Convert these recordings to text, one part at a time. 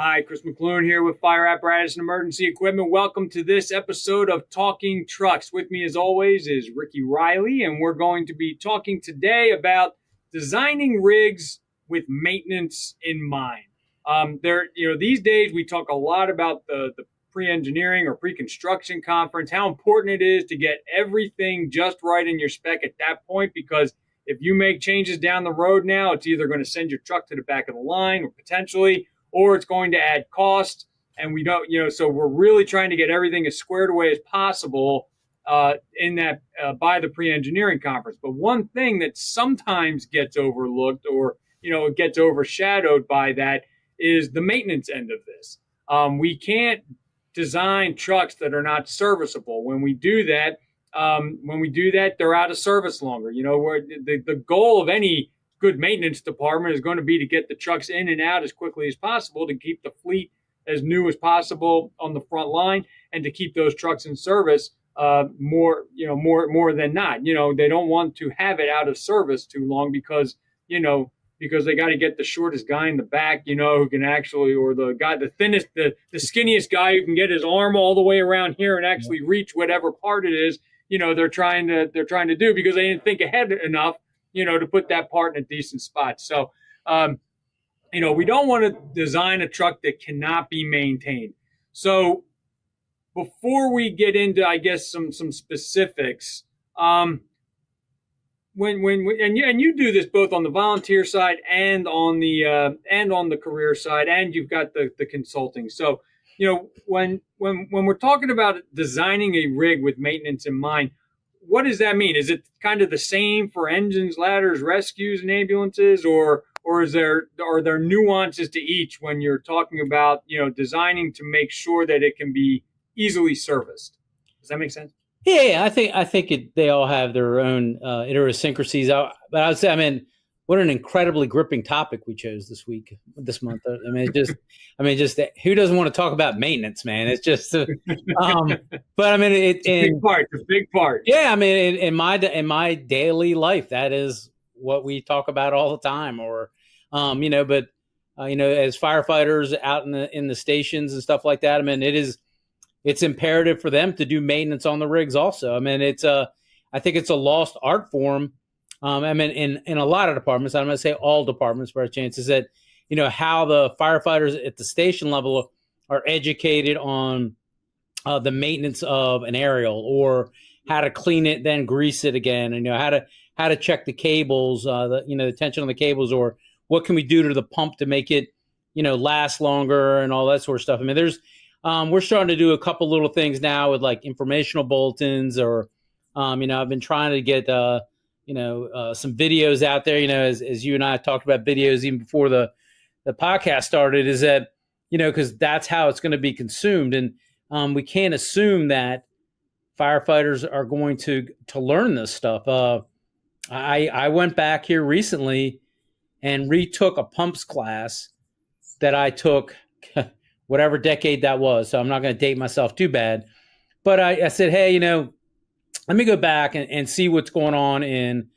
Hi, Chris McLoone here with Fire Apparatus and Emergency Equipment. Welcome to this episode of Talking Trucks. With me, as always, is Ricky Riley, and we're going to be talking today about designing rigs with maintenance in mind. These days we talk a lot about the pre-engineering or pre-construction conference, how important it is to get everything just right in your spec at that point, because if you make changes down the road now, it's either going to send your truck to the back of the line or potentially, or it's going to add cost. And we don't, so we're really trying to get everything as squared away as possible by the pre-engineering conference. But one thing that sometimes gets overlooked or, it gets overshadowed by that is the maintenance end of this. We can't design trucks that are not serviceable. When we do that, they're out of service longer. Where the goal of any good maintenance department is going to be to get the trucks in and out as quickly as possible, to keep the fleet as new as possible on the front line, and to keep those trucks in service more than not. They don't want to have it out of service too long because they got to get the shortest guy in the back, who can actually, or the guy, the thinnest, the skinniest guy who can get his arm all the way around here and actually reach whatever part it is, they're trying to do, because they didn't think ahead enough, to put that part in a decent spot. So, we don't want to design a truck that cannot be maintained. So before we get into, I guess, some specifics, you do this both on the volunteer side and on the career side, and you've got the consulting. So, when we're talking about designing a rig with maintenance in mind, what does that mean? Is it kind of the same for engines, ladders, rescues, and ambulances, or are there nuances to each when you're talking about designing to make sure that it can be easily serviced? Does that make sense? Yeah, I think they all have their own idiosyncrasies. But I would say, what an incredibly gripping topic we chose this month. Just who doesn't want to talk about maintenance, man? It's just, but it's a big part. Yeah, in my daily life, that is what we talk about all the time. Or, as firefighters out in the stations and stuff like that, it's imperative for them to do maintenance on the rigs also. I think it's a lost art form. In a lot of departments, I'm going to say all departments, by chance, is that, how the firefighters at the station level are educated on the maintenance of an aerial, or how to clean it, then grease it again, and how to check the cables, the tension on the cables, or what can we do to the pump to make it, last longer, and all that sort of stuff. We're starting to do a couple little things now with like informational bulletins, or, I've been trying to get, some videos out there, as you and I talked about videos even before the podcast started, is that, because that's how it's going to be consumed. And we can't assume that firefighters are going to learn this stuff. I went back here recently and retook a pumps class that I took whatever decade that was. So I'm not going to date myself too bad. But I said, hey, let me go back and see what's going on in,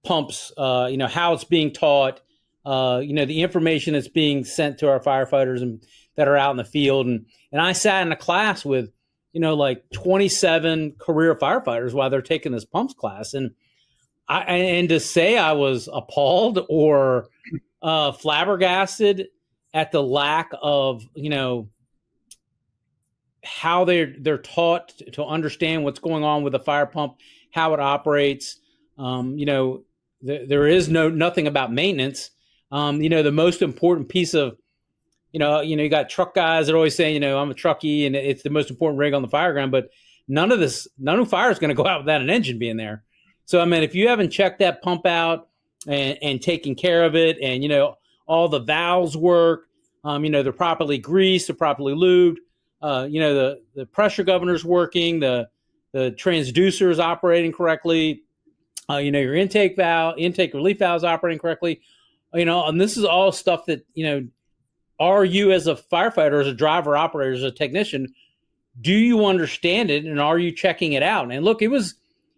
pumps, how it's being taught, the information that's being sent to our firefighters and that are out in the field. And I sat in a class with, like 27 career firefighters while they're taking this pumps class. And to say I was appalled or flabbergasted at the lack of, how they're taught to understand what's going on with the fire pump, how it operates. There is nothing about maintenance. The most important piece of, you got truck guys that are always saying, I'm a truckie and it's the most important rig on the fire ground, but none of fire is going to go out without an engine being there. So, if you haven't checked that pump out and taken care of it, and, all the valves work, they're properly greased, they're properly lubed, the pressure governor's working, the transducer is operating correctly, your intake relief valve is operating correctly, and this is all stuff that, are you as a firefighter, as a driver, operator, as a technician, do you understand it, and are you checking it out? And look, it was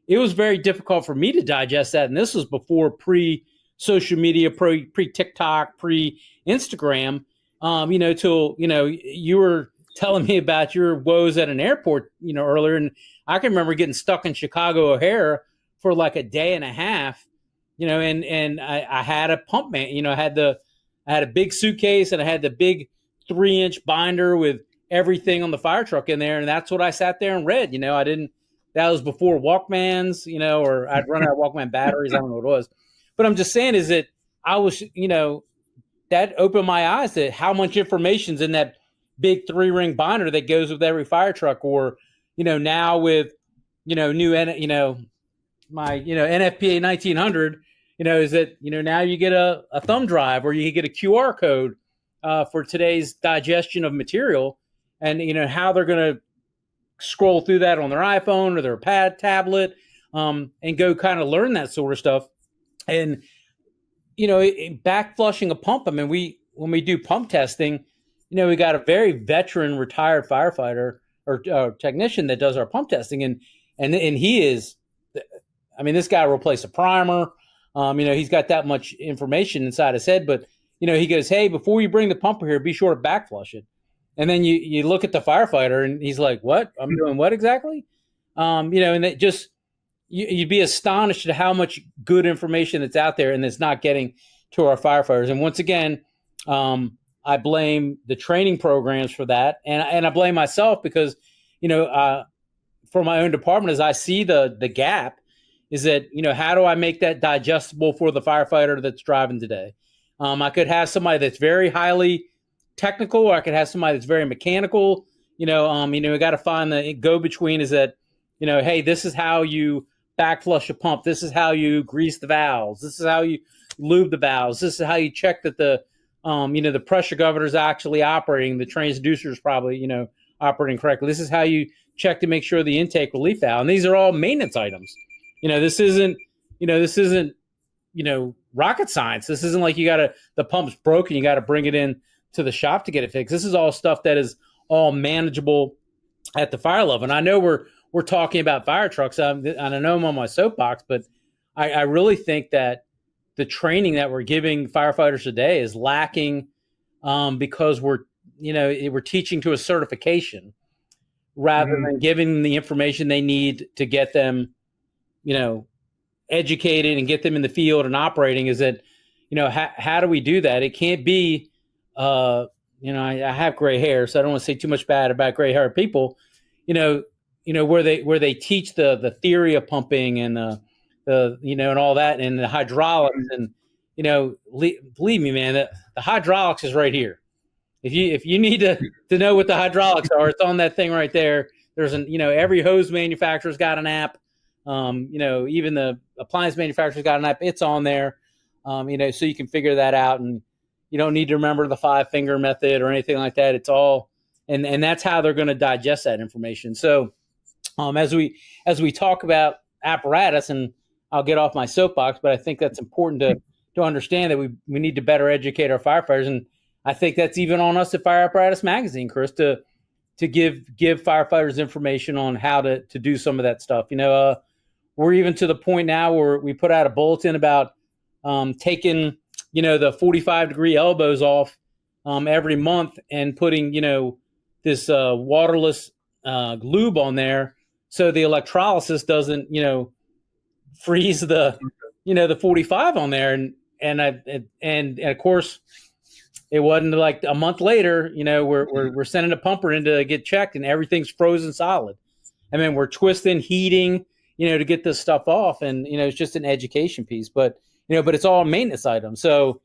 very difficult for me to digest that, and this was before pre-social media, pre-TikTok, pre-Instagram. till, you were telling me about your woes at an airport, earlier. And I can remember getting stuck in Chicago O'Hare for like a day and a half, and I had a pump man, I had a big suitcase and I had the big 3-inch binder with everything on the fire truck in there. And that's what I sat there and read. That was before Walkmans, or I'd run out of Walkman batteries. I don't know what it was. But I'm just saying is that I was, that opened my eyes to how much information's in that big 3-ring binder that goes with every fire truck. Or, now with, new, my, NFPA 1900, is that, now you get a thumb drive or you get a QR code for today's digestion of material, and, how they're going to scroll through that on their iPhone or their tablet, and go kind of learn that sort of stuff. And, back flushing a pump. I mean, when we do pump testing, we got a very veteran retired firefighter or technician that does our pump testing. And he is, this guy replaced a primer. He's got that much information inside his head, but, he goes, hey, before you bring the pumper here, be sure to back flush it. And then you look at the firefighter and he's like, what? I'm doing what exactly? And it just, you'd be astonished at how much good information that's out there and it's not getting to our firefighters. And once again, I blame the training programs for that. And I blame myself because, for my own department, as I see the gap is that, how do I make that digestible for the firefighter that's driving today? I could have somebody that's very highly technical, or I could have somebody that's very mechanical. We got to find the go-between is that, hey, this is how you back flush a pump. This is how you grease the valves. This is how you lube the valves. This is how you check that the pressure governor is actually operating. The transducer is probably, operating correctly. This is how you check to make sure the intake relief valve. And these are all maintenance items. This isn't rocket science. This isn't like the pump's broken. You got to bring it in to the shop to get it fixed. This is all stuff that is all manageable at the fire level. And I know we're talking about fire trucks. And I know I'm on my soapbox, but I really think that the training that we're giving firefighters today is lacking because we're teaching to a certification rather than giving them the information they need to get them, educated and get them in the field and operating. Is that, how do we do that? It can't be, I have gray hair, so I don't want to say too much bad about gray hair people, where they teach the theory of pumping and and all that and the hydraulics and, believe me, man, the hydraulics is right here. If you need to know what the hydraulics are, it's on that thing right there. There's every hose manufacturer's got an app. Even the appliance manufacturer's got an app. It's on there. So you can figure that out, and you don't need to remember the 5-finger method or anything like that. It's all, and that's how they're going to digest that information. So, as we talk about apparatus, and I'll get off my soapbox, but I think that's important to understand that we need to better educate our firefighters. And I think that's even on us at Fire Apparatus Magazine, Chris, to give firefighters information on how to do some of that stuff. We're even to the point now where we put out a bulletin about taking, the 45-degree elbows off every month and putting, this waterless lube on there so the electrolysis doesn't, freeze the 45 on there. And of course, it wasn't like a month later, we're sending a pumper in to get checked and everything's frozen solid. We're twisting, heating, to get this stuff off. And, it's just an education piece, but it's all a maintenance item. So,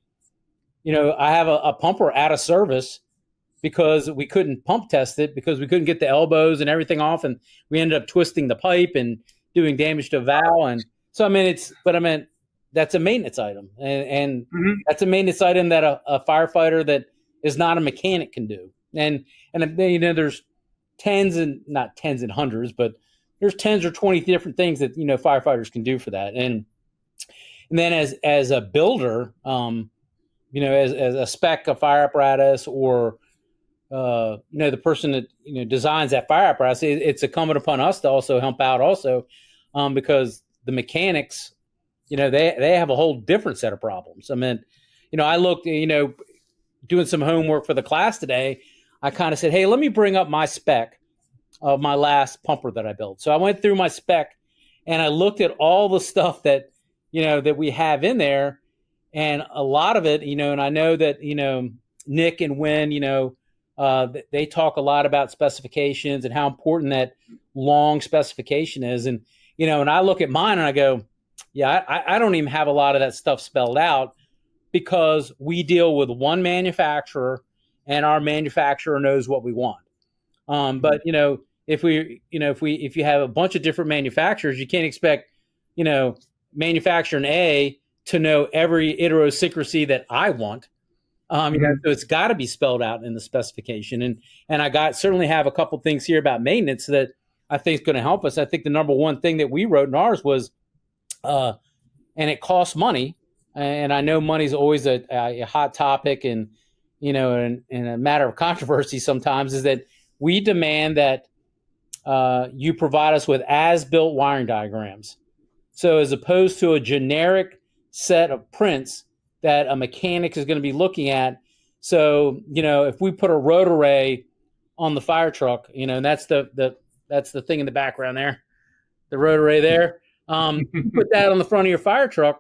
I have a pumper out of service because we couldn't pump test it because we couldn't get the elbows and everything off. And we ended up twisting the pipe and doing damage to a valve. And so, that's a maintenance item. And that's a maintenance item that a firefighter that is not a mechanic can do. And there's not tens and hundreds, but there's 10 or 20 different things that, firefighters can do for that. And then as a builder, as a spec of fire apparatus or, the person that, designs that fire apparatus, it's incumbent upon us to also help out also, because the mechanics, they have a whole different set of problems. I looked, doing some homework for the class today, I kind of said, hey, let me bring up my spec of my last pumper that I built. So I went through my spec and I looked at all the stuff that, that we have in there, and a lot of it, and I know that, Nick and Wynn, they talk a lot about specifications and how important that long specification is. And, and I look at mine and I go, yeah, I don't even have a lot of that stuff spelled out, because we deal with one manufacturer and our manufacturer knows what we want. But, if you have a bunch of different manufacturers, you can't expect, manufacturer A to know every idiosyncrasy that I want. So it's got to be spelled out in the specification. And I certainly have a couple things here about maintenance that I think is going to help us. I think the number one thing that we wrote in ours was, and it costs money. And I know money's always a hot topic and a matter of controversy sometimes, is that we demand that you provide us with as-built wiring diagrams. So as opposed to a generic set of prints that a mechanic is going to be looking at. So, if we put a road array on the fire truck, and that's the thing in the background there, the road array there, put that on the front of your fire truck,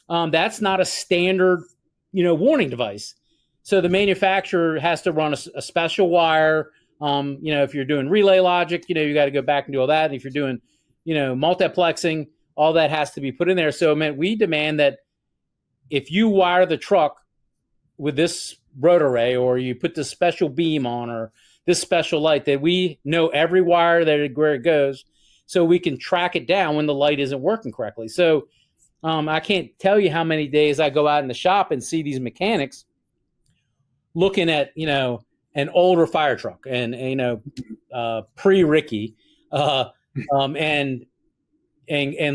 that's not a standard, warning device. So the manufacturer has to run a special wire. If you're doing relay logic, you got to go back and do all that. And if you're doing, multiplexing, all that has to be put in there. So we demand that if you wire the truck with this road array, or you put this special beam on, or this special light, that we know every wire where it goes, so we can track it down when the light isn't working correctly. So I can't tell you how many days I go out in the shop and see these mechanics looking at, an older fire truck and pre-Ricky, and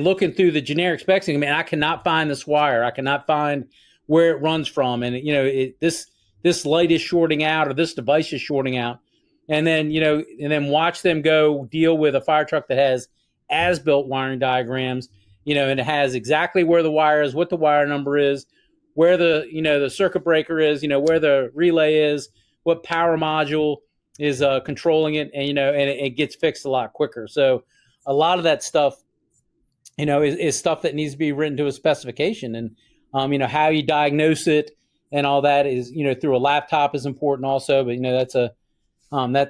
looking through the generic specs. I cannot find this wire. I cannot find where it runs from. And, this light is shorting out, or this device is shorting out. And then, watch them go deal with a fire truck that has as-built wiring diagrams, and it has exactly where the wire is, what the wire number is, where the circuit breaker is, where the relay is, what power module is controlling it, and it gets fixed a lot quicker. So a lot of that stuff, is stuff that needs to be written to a specification, and how you diagnose it and all that is, through a laptop is important also. But that's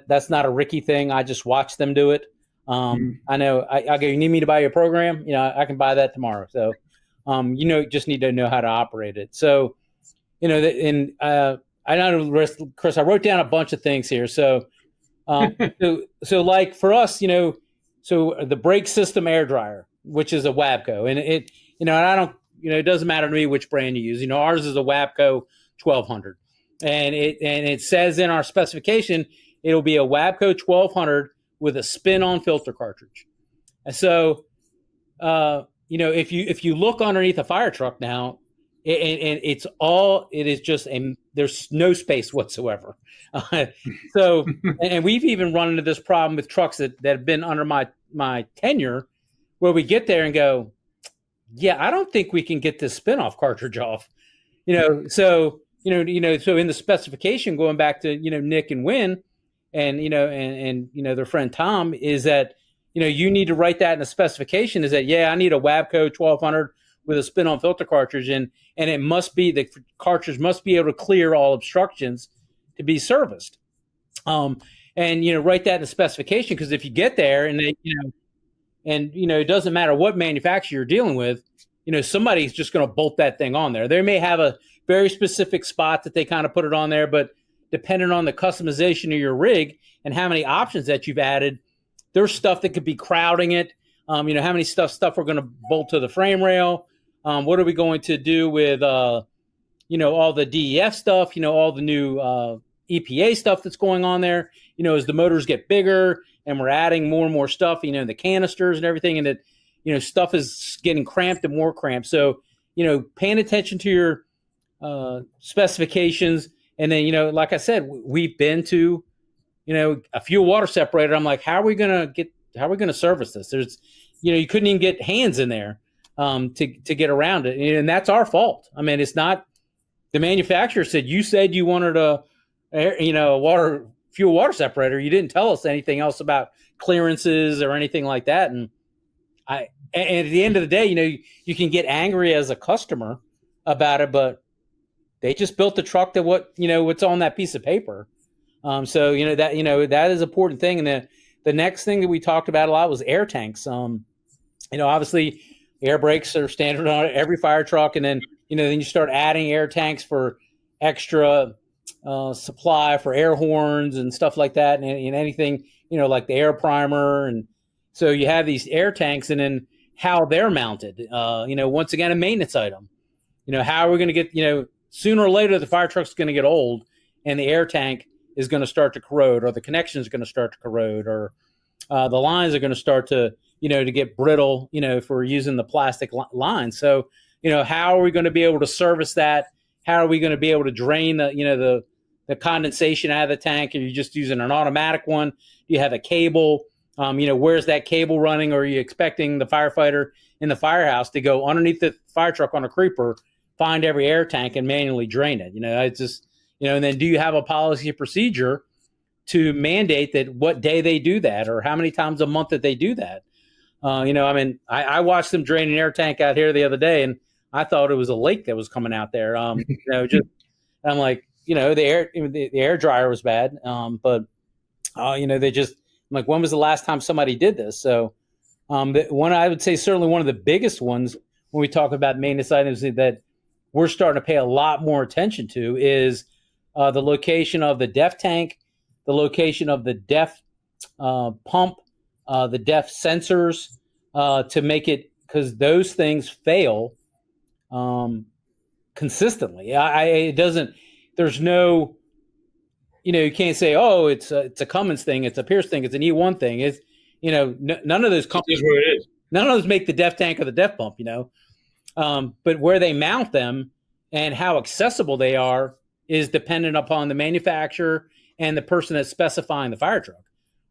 that's not a Ricky thing. I just watch them do it. I know I go, you need me to buy your program? I can buy that tomorrow. So just need to know how to operate it. So I know, Chris, I wrote down a bunch of things here. So so like for us, so the brake system air dryer, which is a Wabco, and it and I don't, it doesn't matter to me which brand you use. Ours is a Wabco 1200, and it says in our specification it'll be a Wabco 1200 with a spin-on filter cartridge. And so if you look underneath a fire truck now, it is just there's no space whatsoever. So and we've even run into this problem with trucks that have been under my tenure, where we get there and go, yeah, I don't think we can get this spin-off cartridge off. So in the specification, going back to Nick and Wynn and their friend Tom, is that you need to write that in the specification, is that, yeah, I need a Wabco 1200 with a spin-on filter cartridge, and it must be, the cartridge must be able to clear all obstructions to be serviced. And write that in the specification, because if you get there and it doesn't matter what manufacturer you're dealing with, somebody's just going to bolt that thing on there. They may have a very specific spot that they kind of put it on there, but depending on the customization of your rig and how many options that you've added, there's stuff that could be crowding it. How many stuff we're going to bolt to the frame rail. What are we going to do with, all the DEF stuff, all the new EPA stuff that's going on there, as the motors get bigger and we're adding more and more stuff, the canisters and everything, and that, stuff is getting cramped and more cramped. So, paying attention to your specifications. And then, like I said, we've been to, a fuel water separator. I'm like, how are we going to service this? There's, you couldn't even get hands in there to get around it. And that's our fault. I mean, it's not the manufacturer said, you said you wanted a fuel water separator. You didn't tell us anything else about clearances or anything like that. And at the end of the day, you can get angry as a customer about it, but they just built the truck to what's on that piece of paper. So that is an important thing. And the next thing that we talked about a lot was air tanks. Obviously air brakes are standard on every fire truck, and then you start adding air tanks for extra supply for air horns and stuff like that, and anything like the air primer. And so you have these air tanks, and then how they're mounted. Once again, a maintenance item. How are we going to get sooner or later the fire truck's going to get old, and the air tank is going to start to corrode, or the connection is going to start to corrode, or the lines are going to start to get brittle, for using the plastic lines. So, how are we going to be able to service that? How are we going to be able to drain the condensation out of the tank? Are you just using an automatic one? Do you have a cable? Where's that cable running? Or are you expecting the firefighter in the firehouse to go underneath the fire truck on a creeper, find every air tank and manually drain it? It's just, and then do you have a policy or procedure to mandate that what day they do that, or how many times a month that they do that? I watched them drain an air tank out here the other day, and I thought it was a lake that was coming out there. I'm like, the air dryer was bad. But they just, I'm like, when was the last time somebody did this? So the one, I would say certainly one of the biggest ones when we talk about maintenance items that we're starting to pay a lot more attention to is the location of the DEF tank, the location of the DEF pump, the DEF sensors, to make it, because those things fail consistently. It doesn't. There's no. You can't say, oh, it's a Cummins thing, it's a Pierce thing, it's an E1 thing. It's none of those companies. It is what it is. None of those make the DEF tank or the DEF pump. But where they mount them and how accessible they are is dependent upon the manufacturer and the person that's specifying the fire truck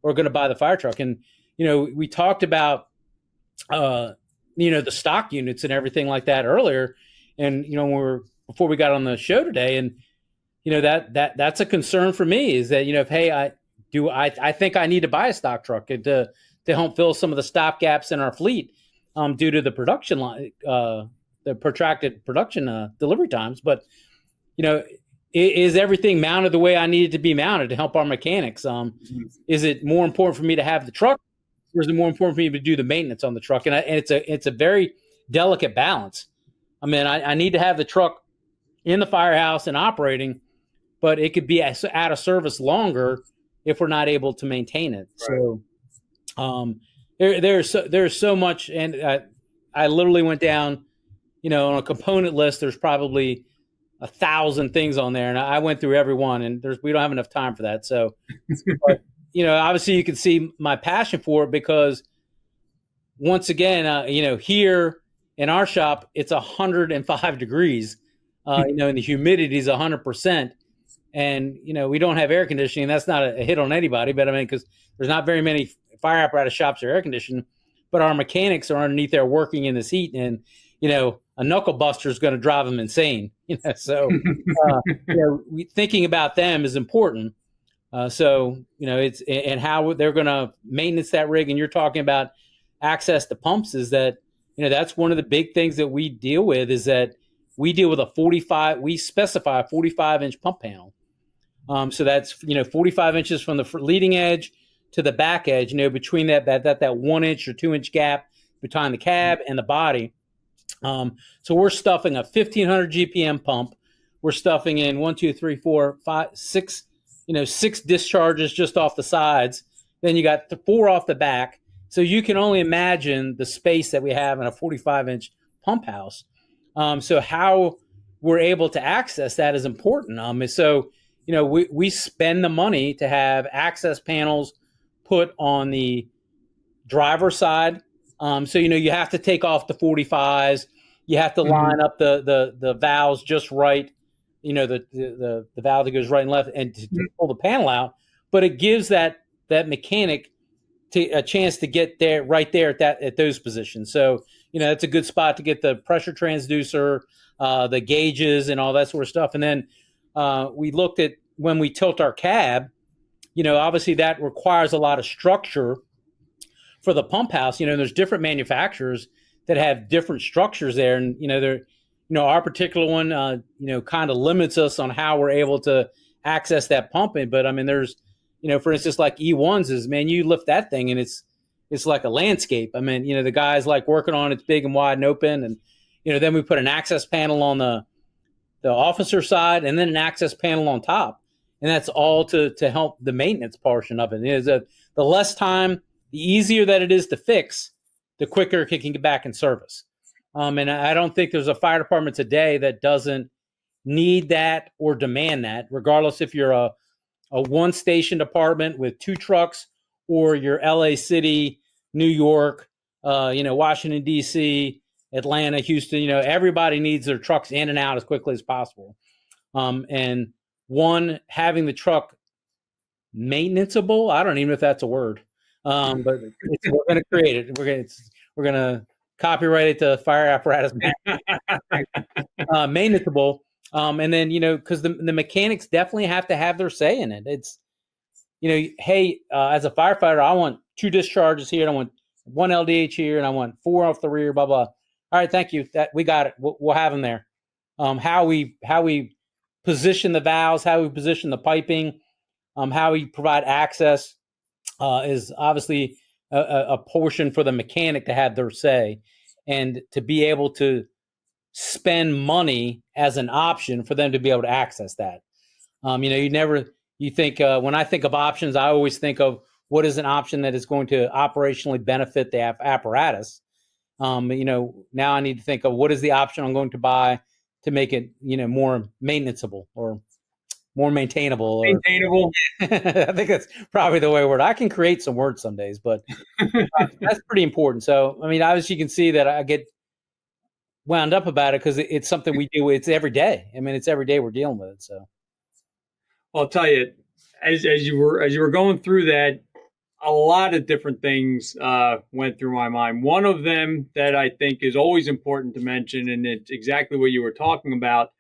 or going to buy the fire truck. And we talked about the stock units and everything like that earlier, and before we got on the show today, and that's a concern for me, is that I think I need to buy a stock truck to help fill some of the stop gaps in our fleet due to the production line, the protracted production delivery times. But is everything mounted the way I need it to be mounted to help our mechanics? Is it more important for me to have the truck, or is it more important for me to do the maintenance on the truck? And it's a very delicate balance. I mean, I need to have the truck in the firehouse and operating, but it could be out of service longer if we're not able to maintain it. Right. So there's so much, and I literally went down, on a component list. There's probably 1,000 things on there, and I went through every one, and we don't have enough time for that. So, but, obviously you can see my passion for it, because once again, here in our shop, it's 105 degrees, and the humidity is 100%. And, we don't have air conditioning. That's not a hit on anybody, but because there's not very many fire apparatus shops that are air conditioned, but our mechanics are underneath there working in this heat, and, a knuckle buster is going to drive them insane. So, thinking about them is important. It's, and how they're going to maintenance that rig. And you're talking about access to pumps, is that, that's one of the big things that we deal with, is that we deal with we specify a 45-inch pump panel. So that's, 45 inches from the leading edge to the back edge, between that 1 inch or 2 inch gap between the cab and the body. So we're stuffing a 1500 GPM pump. We're stuffing in 6 discharges just off the sides. Then you got 4 off the back. So you can only imagine the space that we have in a 45-inch pump house. So how we're able to access that is important. So, we spend the money to have access panels put on the driver's side. So, you have to take off the 45s. You have to line up the valves just right. The valve that goes right and left, and to pull the panel out. But it gives that mechanic a chance to get there right there at those positions. So that's a good spot to get the pressure transducer, the gauges, and all that sort of stuff. And then we looked at when we tilt our cab. Obviously that requires a lot of structure for the pump house. There's different manufacturers that have different structures there, and our particular one kind of limits us on how we're able to access that pumping. But I mean, there's for instance, like E1s is, man, you lift that thing and it's like a landscape. I mean, the guys like working on it's big and wide and open, and then we put an access panel on the officer side, and then an access panel on top, and that's all to help the maintenance portion of it. The less time, the easier that it is to fix, the quicker it can get back in service. And I don't think there's a fire department today that doesn't need that or demand that, regardless if you're a one station department with 2 trucks, or you're LA City, New York, Washington, D.C., Atlanta, Houston. Everybody needs their trucks in and out as quickly as possible. And having the truck maintenanceable, I don't even know if that's a word. But we're going to create it. We're going to copyright it to Fire Apparatus. Maintenanceable. And then, because the mechanics definitely have to have their say in it. It's, hey, as a firefighter, I want 2 discharges here, and I want 1 LDH here, and I want 4 off the rear, blah, blah. All right, thank you. That we got it. We'll have them there. How we position the valves, how we position the piping, how we provide access is obviously a portion for the mechanic to have their say, and to be able to spend money as an option for them to be able to access that. You think when I think of options, I always think of what is an option that is going to operationally benefit the apparatus. Now I need to think of what is the option I'm going to buy to make it, more maintenanceable or more maintainable. Maintainable. I think that's probably the way word. I can create some words some days, but that's pretty important. So, I mean, obviously you can see that I get wound up about it because it's something we do. It's every day. I mean, it's every day we're dealing with it. So, I'll tell you, as you were going through that, a lot of different things went through my mind. One of them that I think is always important to mention, and it's exactly what you were talking about.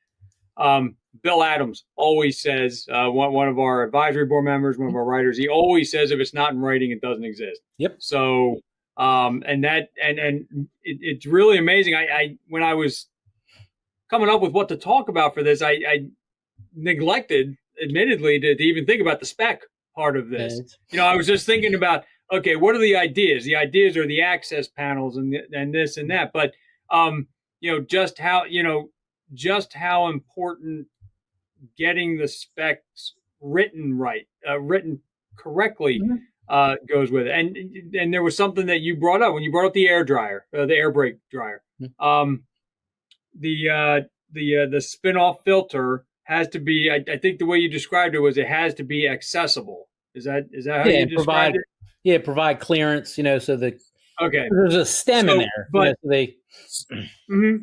Bill Adams always says, one of our advisory board members, one of our writers, he always says, if it's not in writing, it doesn't exist. Yep. So, it's really amazing. I when I was coming up with what to talk about for this, I neglected, admittedly, to even think about the spec part of this. Right. I was just thinking about, okay, what are the ideas? The ideas are the access panels and this and that. But just how important getting the specs written right, written correctly, goes with it. And there was something that you brought up when you brought up the air dryer, the air brake dryer. The spin-off filter has to be, I think the way you described it was, it has to be accessible. Is that how you described it? Yeah, provide clearance, so okay, there's a stem in there. But, mm-hmm.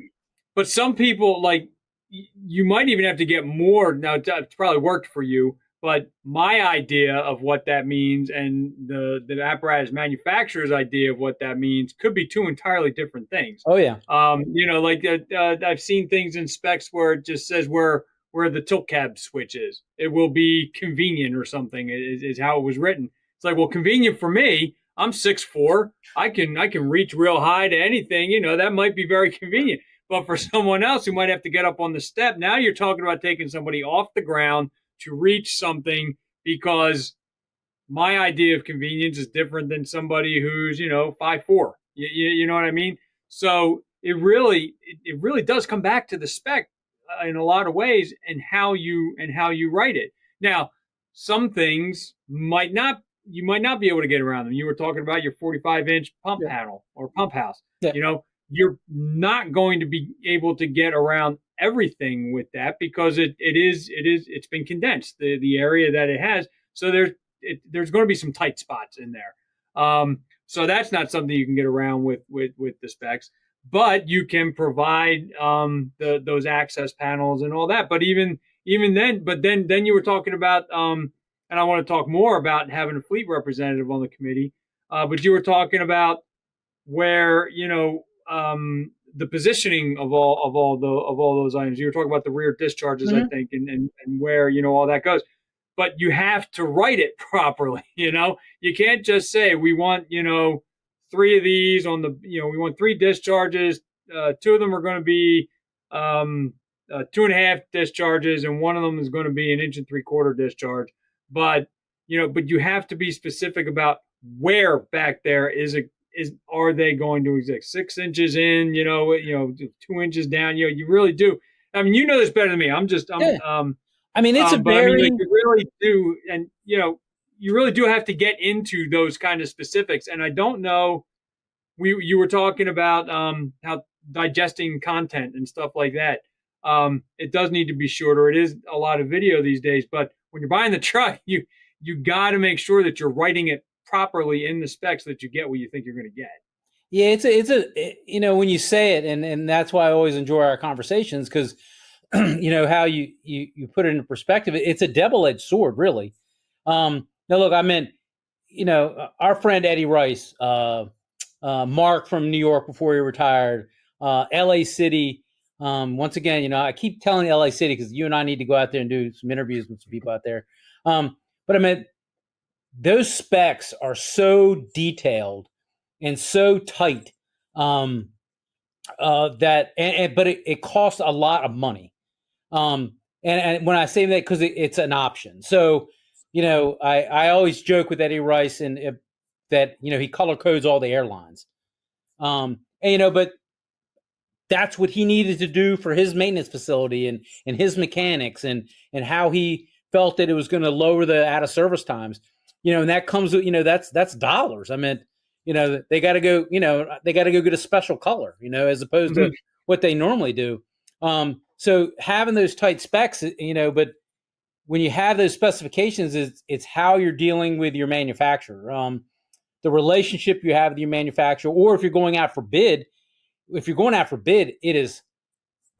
But some people, like, you might even have to get more. Now, it's probably worked for you, but my idea of what that means and the apparatus manufacturer's idea of what that means could be 2 entirely different things. Oh, yeah. I've seen things in specs where it just says where the tilt cab switch is. It will be convenient or something is how it was written. It's like, well, convenient for me. I'm 6'4". I can reach real high to anything. That might be very convenient. But for someone else who might have to get up on the step, now you're talking about taking somebody off the ground to reach something, because my idea of convenience is different than somebody who's 5'4". You know what I mean? So it really does come back to the spec in a lot of ways, and how you write it. Now, some things you might not be able to get around them. You were talking about your 45-inch pump panel or pump house. Yeah. You're not going to be able to get around everything with that, because it's been condensed, the area that it has. So there's going to be some tight spots in there. So that's not something you can get around with the specs, but you can provide those access panels and all that. But even then you were talking about, and I want to talk more about having a fleet representative on the committee. but you were talking about where the positioning of all those items. You were talking about the rear discharges, I Mhm. think, and where all that goes. But you have to write it properly. You can't just say we want three of these on the we want three discharges. Two of them are going to be 2.5 discharges, and one of them is going to be an 1.75 discharge. But but you have to be specific about where back there is are they going to exist? 6 inches in, 2 inches down. You really do. I mean, you know this better than me. I'm Yeah. I mean, it's a but I mean, like very you really do, and you really do have to get into those kind of specifics. And I don't know. You were talking about how digesting content and stuff like that. It does need to be shorter. It is a lot of video these days, but when you're buying the truck, you got to make sure that you're writing it properly in the specs so that you get what you think you're going to get. yeah, when you say it, and that's why I always enjoy our conversations because how you put it into perspective. It's a double-edged sword, really. Now, look, I meant our friend Eddie Rice, Mark from New York before he retired, L.A. City. Once again, I keep telling L.A. City because you and I need to go out there and do some interviews with some people out there. But I mean, those specs are so detailed and so tight that, but it costs a lot of money. And when I say that, because it's an option. So, I always joke with Eddie Rice and that he color codes all the airlines. But that's what he needed to do for his maintenance facility and his mechanics and how he felt that it was going to lower the out of service times. And that comes with that's dollars. I mean, they got to go. They got to go get a special color. As opposed to what they normally do. So having those tight specs, but when you have those specifications, it's how you're dealing with your manufacturer, the relationship you have with your manufacturer, or if you're going out for bid. If you're going out for bid, it is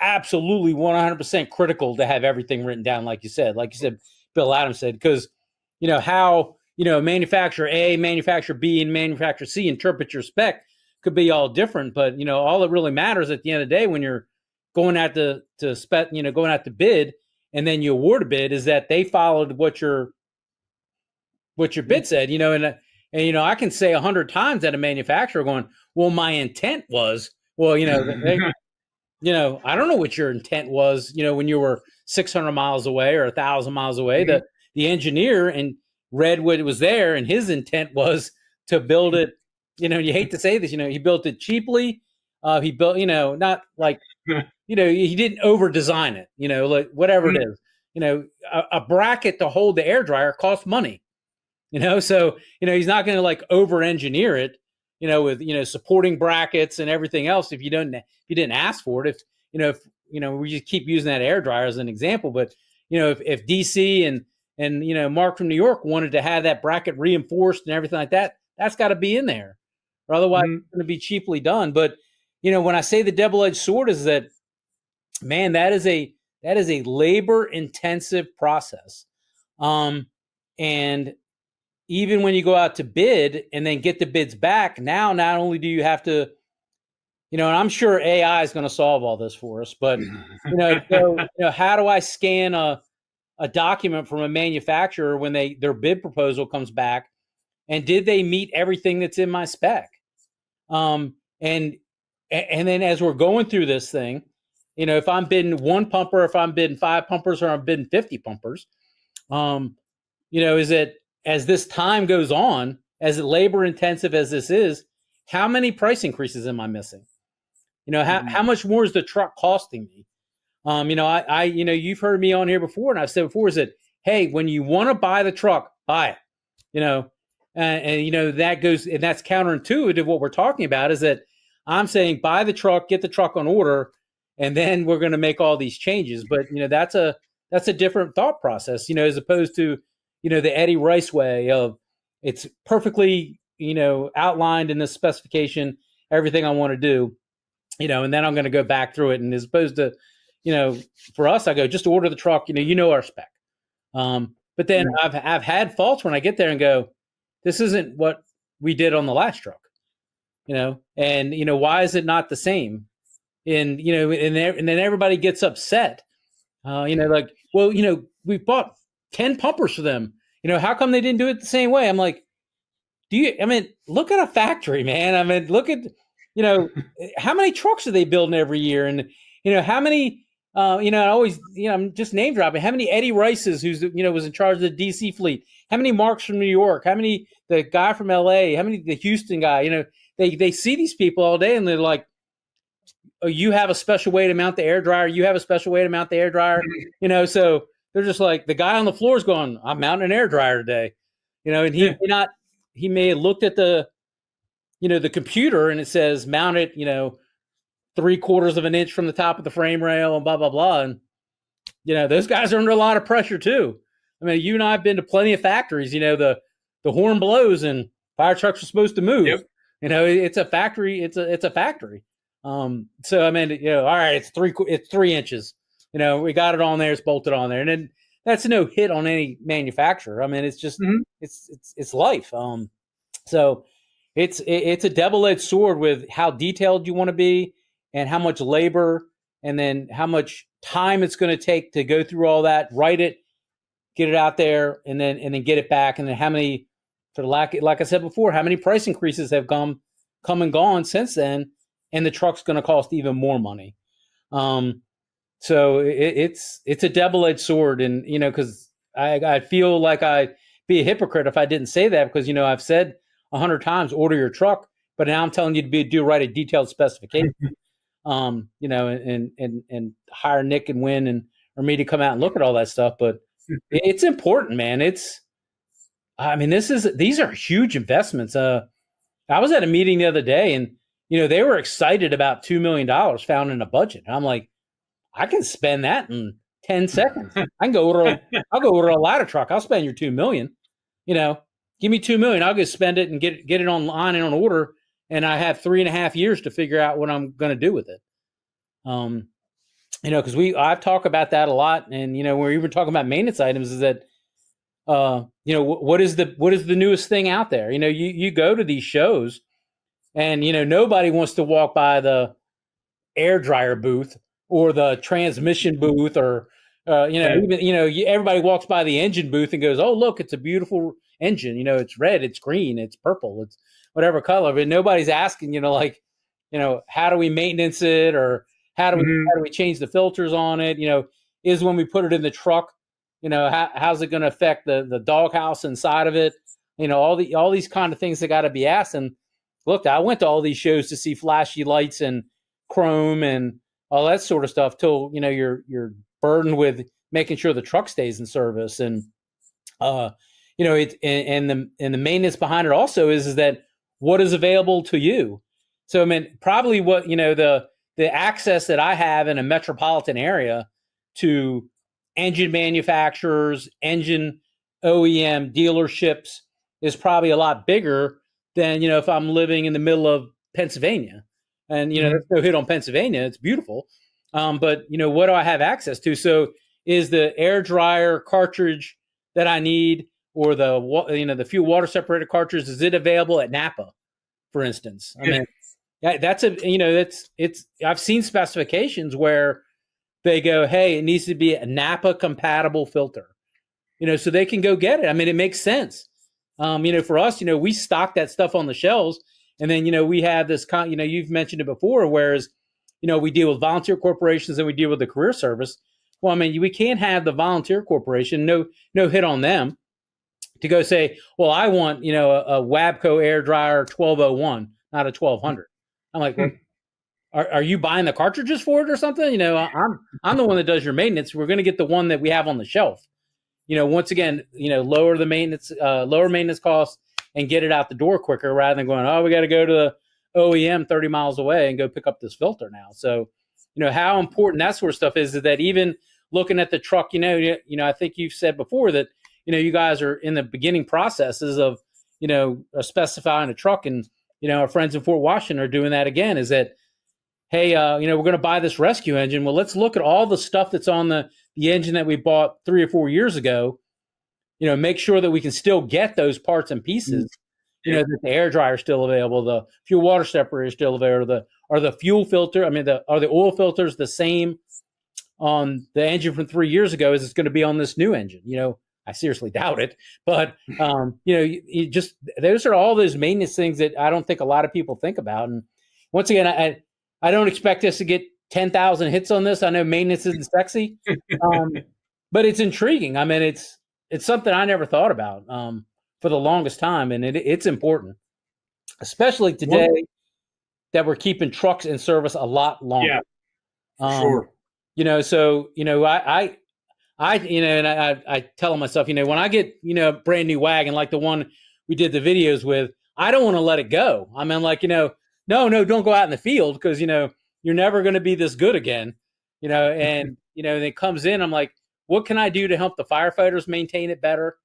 absolutely 100% critical to have everything written down, like you said, Bill Adams said, because how manufacturer A, manufacturer B, and manufacturer C interpret your spec could be all different, but all that really matters at the end of the day when you're going out to spec, going out to bid, and then you award a bid, is that they followed what your bid said, and I can say 100 times at a manufacturer going, well, my intent was, well, I don't know what your intent was, when you were 600 miles away or 1,000 miles away. The engineer and read what was there, and his intent was to build it. You hate to say this, he built it cheaply. He built, not like, he didn't over design it, like whatever it is. A bracket to hold the air dryer costs money. So he's not going to like over engineer it, with supporting brackets and everything else if you didn't ask for it. If we just keep using that air dryer as an example, but if DC and Mark from New York wanted to have that bracket reinforced and everything like that, that's got to be in there, or otherwise it's going to be cheaply done. But when I say the double-edged sword is that, man, that is a labor intensive process, and even when you go out to bid and then get the bids back, now not only do you have to, and I'm sure AI is going to solve all this for us, but how do I scan a document from a manufacturer when their bid proposal comes back, and did they meet everything that's in my spec? And then as we're going through this thing, if I'm bidding one pumper, if I'm bidding 5 pumpers, or I'm bidding 50 pumpers, is it, as this time goes on, as labor intensive as this is, how many price increases am I missing? How much more is the truck costing me? You've heard me on here before, and I've said before, is that, hey, when you want to buy the truck, buy it. That goes, and that's counterintuitive to what we're talking about, is that I'm saying buy the truck, get the truck on order, and then we're going to make all these changes. But that's a different thought process, as opposed to the Eddie Rice way of, it's perfectly outlined in the specification, everything I want to do, and then I'm going to go back through it. And as opposed to for us, I go, just order the truck, our spec. But then I've had faults when I get there and go, this isn't what we did on the last truck, and why is it not the same? And and then everybody gets upset, like, well, we bought 10 pumpers for them. How come they didn't do it the same way? I'm like, look at a factory, man. Look at, how many trucks are they building every year? And, how many, I always, I'm just name dropping, how many Eddie Rices, who's, was in charge of the DC fleet, how many Marks from New York, how many, the guy from LA, how many, the Houston guy, they see these people all day and they're like, oh, you have a special way to mount the air dryer. You have a special way to mount the air dryer, so they're just like, the guy on the floor is going, I'm mounting an air dryer today, and he may have looked at the computer and it says mount it, 3/4 of an inch from the top of the frame rail and blah, blah, blah. And, those guys are under a lot of pressure too. You and I have been to plenty of factories, the horn blows and fire trucks are supposed to move. Yep. It's a factory. It's a factory. All right, it's 3 inches, we got it on there. It's bolted on there. And then that's no hit on any manufacturer. It's just, it's life. So it's a double-edged sword with how detailed you want to be and how much labor and then how much time it's going to take to go through all that, write it, get it out there, and then get it back. And then how many, like I said before, how many price increases have come and gone since then, and the truck's going to cost even more money. So it's a double-edged sword, and because I feel like I'd be a hypocrite if I didn't say that, because I've said 100 times order your truck, but now I'm telling you to write a detailed specification, and hire Nick and Win or me to come out and look at all that stuff. But it's important, man. These are huge investments. I was at a meeting the other day, and they were excited about $2 million found in a budget. I'm like, I can spend that in 10 seconds. I'll go order a ladder truck. I'll spend your $2 million. Give me $2 million. I'll go spend it and get it online and on order. And I have 3.5 years to figure out what I'm going to do with it. Because I've talked about that a lot. And, we're even talking about maintenance items is that, what is the newest thing out there? You go to these shows and, nobody wants to walk by the air dryer booth or the transmission booth or, everybody walks by the engine booth and goes, oh, look, it's a beautiful engine. It's red, it's green, it's purple, it's whatever color. But nobody's asking, how do we maintenance it, or how do we change the filters on it? Is when we put it in the truck, how's it going to affect the doghouse inside of it? All these kind of things that got to be asked. And look, I went to all these shows to see flashy lights and chrome and all that sort of stuff till, you're burdened with making sure the truck stays in service. And, and the maintenance behind it also is that what is available to you. So, probably what, the access that I have in a metropolitan area to engine manufacturers, engine OEM dealerships is probably a lot bigger than, if I'm living in the middle of Pennsylvania. And, there's no hit on Pennsylvania. It's beautiful. But, what do I have access to? So is the air dryer cartridge that I need, or the fuel water separator cartridge, is it available at Napa, for instance? I've seen specifications where they go, hey, it needs to be a Napa compatible filter, so they can go get it. It makes sense. For us, we stock that stuff on the shelves, and then, we have this, you've mentioned it before, whereas, we deal with volunteer corporations and we deal with the career service. Well, we can't have the volunteer corporation, no hit on them, to go say, well, I want, a Wabco air dryer 1201, not a 1200. I'm like, well, are you buying the cartridges for it or something? I'm the one that does your maintenance. We're going to get the one that we have on the shelf. Once again, lower maintenance costs and get it out the door quicker, rather than going, oh, we got to go to the OEM 30 miles away and go pick up this filter now. So, how important that sort of stuff is that even looking at the truck, I think you've said before that, you guys are in the beginning processes of, specifying a truck, and, our friends in Fort Washington are doing that again, is that, hey, we're going to buy this rescue engine. Well, let's look at all the stuff that's on the engine that we bought 3 or 4 years ago, make sure that we can still get those parts and pieces, that the air dryer is still available, the fuel water separator is still available, are the fuel filter, are the oil filters the same on the engine from 3 years ago as it's going to be on this new engine? I seriously doubt it. But you just, those are all those maintenance things that I don't think a lot of people think about. And once again, I don't expect us to get 10,000 hits on this. I know maintenance isn't sexy, but it's intriguing. I mean, it's something I never thought about for the longest time, and it's important, especially today that we're keeping trucks in service a lot longer. Yeah, sure. I tell myself, when I get, a brand new wagon like the one we did the videos with, I don't want to let it go. I mean, no, don't go out in the field because, you're never going to be this good again, and, and it comes in, I'm like, what can I do to help the firefighters maintain it better?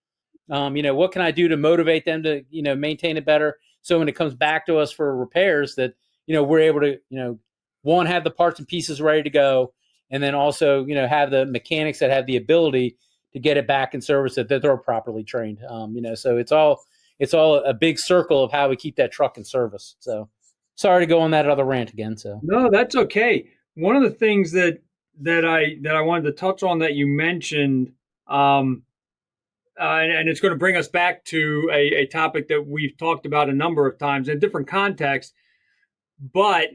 What can I do to motivate them to, maintain it better? So when it comes back to us for repairs that, we're able to, one, have the parts and pieces ready to go. And then also, have the mechanics that have the ability to get it back in service, that they're properly trained. So it's all a big circle of how we keep that truck in service. So sorry to go on that other rant again. So no, that's okay. One of the things that I wanted to touch on that you mentioned, and it's going to bring us back to a topic that we've talked about a number of times in different contexts, but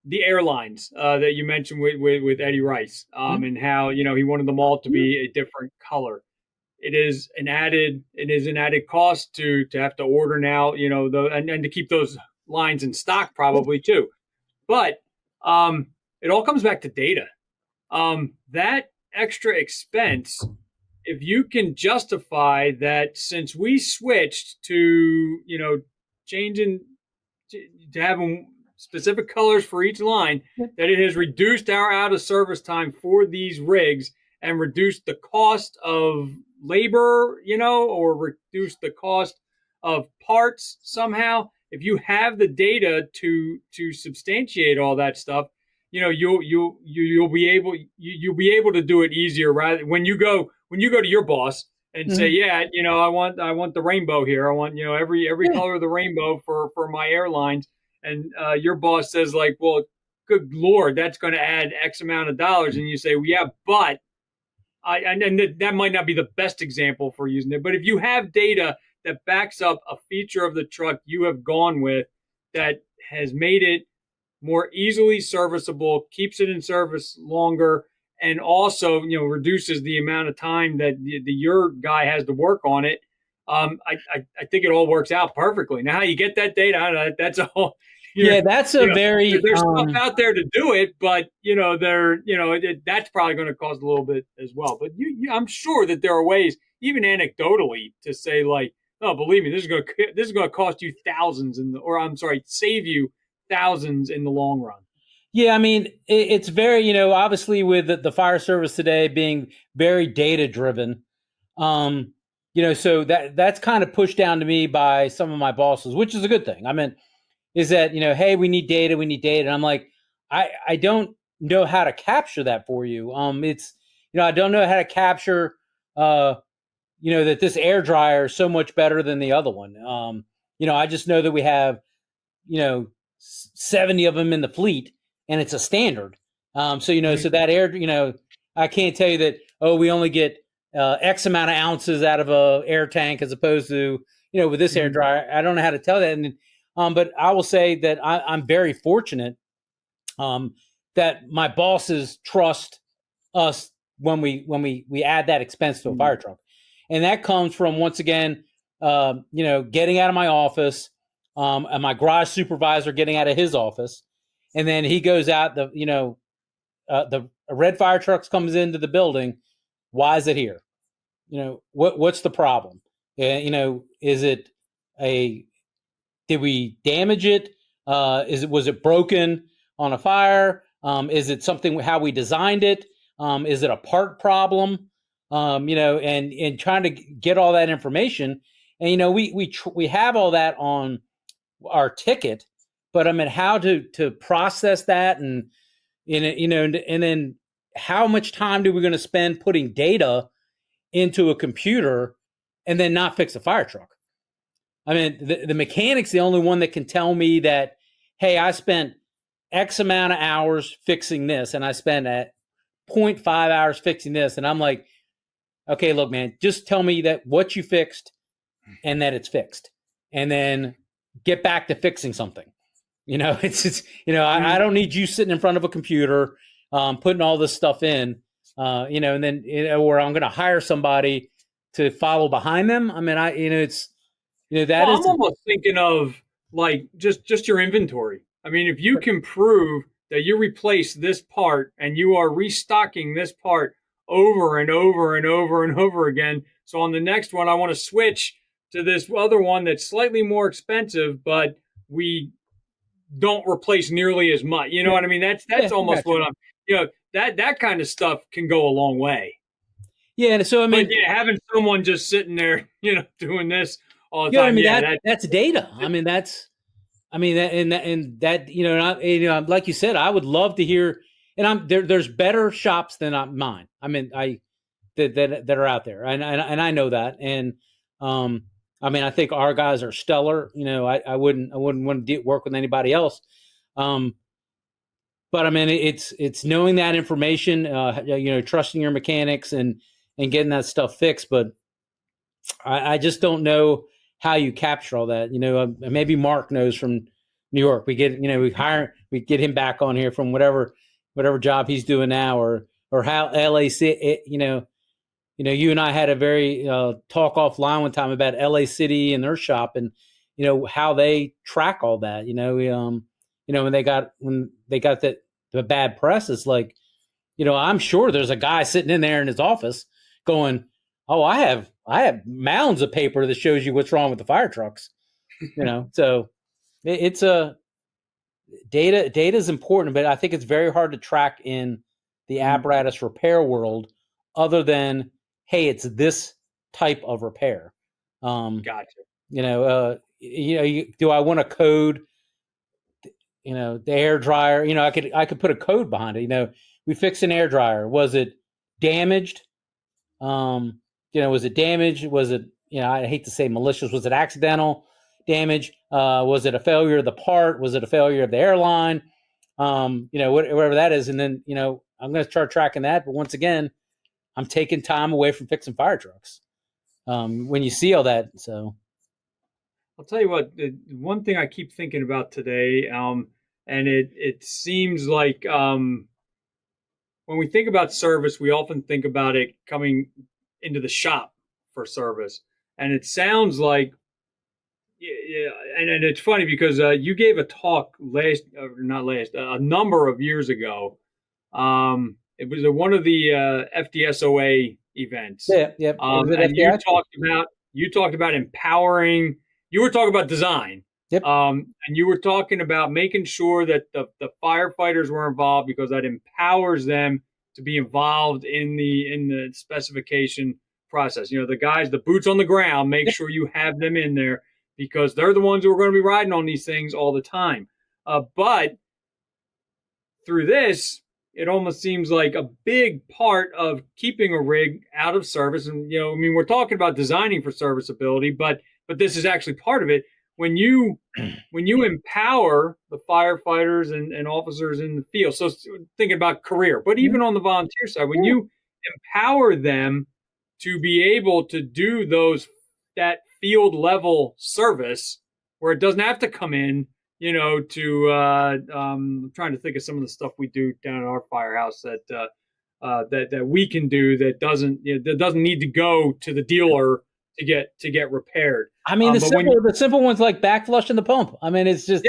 the airlines that you mentioned with Eddie Rice, and how he wanted them all to be a different color. It is an added cost to have to order now, and to keep those lines in stock probably too. But it all comes back to data. That extra expense, if you can justify that, since we switched to changing to having specific colors for each line, that it has reduced our out of service time for these rigs and reduced the cost of labor, or reduced the cost of parts somehow. If you have the data to substantiate all that stuff, you'll be able to do it easier. Rather, when you go to your boss and say, yeah, I want the rainbow here. I want every color of the rainbow for my airlines. And your boss says, like, well, good Lord, that's going to add X amount of dollars. And you say, well, yeah, but that might not be the best example for using it. But if you have data that backs up a feature of the truck you have gone with that has made it more easily serviceable, keeps it in service longer, and also reduces the amount of time that your guy has to work on it, I think it all works out perfectly. Now, how you get that data, I don't know, that's a whole. That's a very. There's stuff out there to do it, but that's probably going to cost a little bit as well. But I'm sure that there are ways, even anecdotally, to say like, no, believe me, this is going to cost you thousands save you thousands in the long run. Yeah, I mean, it's very, obviously with the fire service today being very data driven, so that's kind of pushed down to me by some of my bosses, which is a good thing. I mean, is that, hey, we need data. And I'm like, I don't know how to capture that for you. It's, I don't know how to capture, that this air dryer is so much better than the other one. I just know that we have, 70 of them in the fleet, and it's a standard. So that air, I can't tell you that, we only get X amount of ounces out of a air tank as opposed to, with this air dryer. I don't know how to tell that. And, but I will say that I'm very fortunate that my bosses trust us when we add that expense to a fire truck. And that comes from, once again, getting out of my office, and my garage supervisor getting out of his office. And then he goes out, the red fire truck comes into the building. Why is it here? What's the problem? Is it did we damage it? Was it broken on a fire? Is it something how we designed it? Is it a part problem? And trying to get all that information. And, we have all that on our ticket, but I mean, how to process that and then how much time do we going to spend putting data into a computer and then not fix a fire truck? I mean, the mechanic's the only one that can tell me that, hey, I spent X amount of hours fixing this, and I spent at 0.5 hours fixing this, and I'm like, okay, look, man, just tell me that what you fixed and that it's fixed, and then get back to fixing something. It's I don't need you sitting in front of a computer, putting all this stuff in, and then or I'm going to hire somebody to follow behind them. I mean, that Well, is. I'm almost thinking of like just your inventory. I mean, if you can prove that you replace this part and you are restocking this part over and over and over and over again, so on the next one I want to switch to this other one that's slightly more expensive, but we don't replace nearly as much. You know what I mean? That's almost what I'm. That kind of stuff can go a long way. Yeah, and so I mean, but yeah, having someone just sitting there, doing this all the yeah, time. I mean that's data. I mean like you said, I would love to hear. And there's better shops than mine. I mean, that are out there, and I know that. And I mean, I think our guys are stellar. I wouldn't want to work with anybody else. But I mean, it's knowing that information, trusting your mechanics and getting that stuff fixed. But I just don't know how you capture all that. Maybe Mark knows from New York. We get him back on here from whatever job he's doing now, or how LAC. You and I had a very talk offline one time about LA City and their shop, and how they track all that. When they got the bad press, it's like, I'm sure there's a guy sitting in there in his office going, "Oh, I have mounds of paper that shows you what's wrong with the fire trucks." So it's a data is important, but I think it's very hard to track in the apparatus repair world, other than, hey, it's this type of repair. Gotcha. Do I want to code? The air dryer. I could put a code behind it. We fixed an air dryer. Was it damaged? Was it damaged? Was it? I hate to say malicious. Was it accidental damage? Was it a failure of the part? Was it a failure of the airline? Whatever that is. And then I'm going to start tracking that. But once again, I'm taking time away from fixing fire trucks. When you see all that, so I'll tell you what. One thing I keep thinking about today, and it seems like when we think about service, we often think about it coming into the shop for service, and it sounds like, yeah, and it's funny because you gave a talk a number of years ago. It was one of the FDSOA events. Yeah. And you talked about empowering. You were talking about design. Yep. And you were talking about making sure that the firefighters were involved, because that empowers them to be involved in the specification process. The guys, the boots on the ground, make sure you have them in there, because they're the ones who are going to be riding on these things all the time. But through this, it almost seems like a big part of keeping a rig out of service. And, we're talking about designing for serviceability, but this is actually part of it. When you empower the firefighters and officers in the field, so thinking about career, but even on the volunteer side, when you empower them to be able to do that field level service, where it doesn't have to come in, I'm trying to think of some of the stuff we do down at our firehouse that we can do that doesn't need to go to the dealer to get repaired. I mean, the simple ones like back flushing the pump. I mean, it's just,